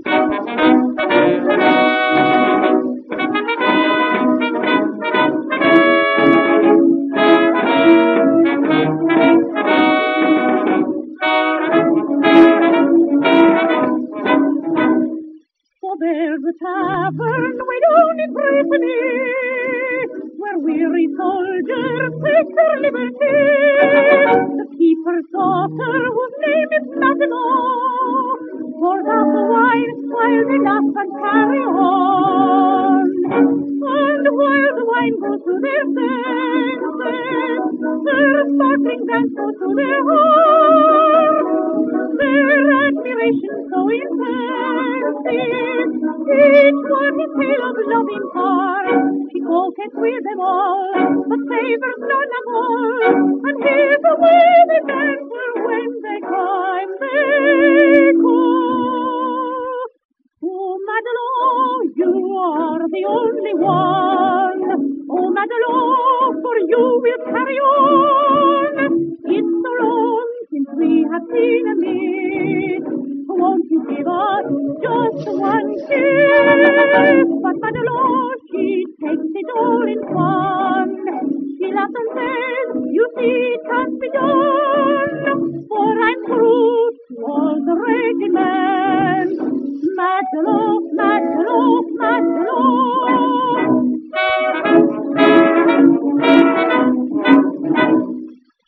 For there's a tavern way down in Brittany, where weary soldiers take their liberty. The keeper's daughter, whose name is Maginot, pours out the wine while they laugh and carry on. And while the wine goes to their senses, their sparkling dance goes to their hearts. Their admiration so intense is, each one his tale of love imparts. She coquettes with them all, but favors none of all. And here's the way they dance when they climb they call. Oh, Madelon, you are the only one. Oh, Madelon, for you we'll carry on. It's so long since we have seen a meet. Won't you give us just one kiss? But Madelon, she takes it all in fun. She laughs and says, you see, it can't be done. For I'm true to all the raging men. Madelon, Madelon, Madelon.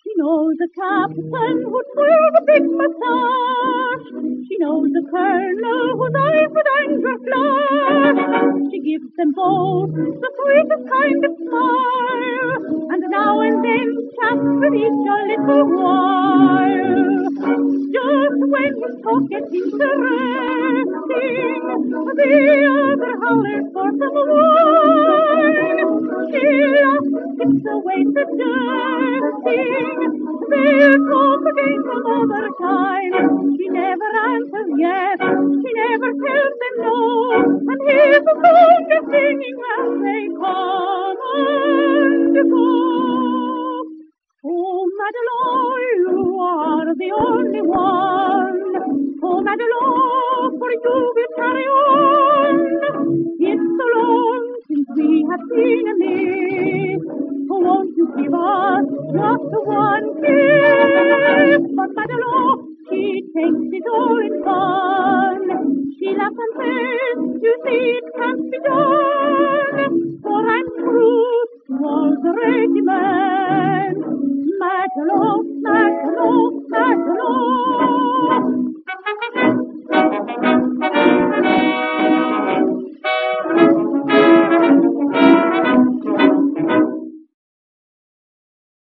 She knows the captain who twirls the big moustache. She knows the colonel whose eyes with anger flash. She gives them both the sweetest kind of smile, and now and then chats with each a little while. Just when his talk gets interesting, the other howlers for some wine. She laughs, tips away suggesting their talk again some other time. She never answers yes, she never tells them no, and here's the song they're singing as they come and go. Oh, Madelon, you are the only one. Oh, Madelon, for you will carry on. It's so long since we have seen a meet. Oh, won't you give us just one kiss? But Madelon, she takes it all in fun. She laughs and says, you see, it can't be done. For I'm true to all the regiment. Madelon, Madelon, Madelon.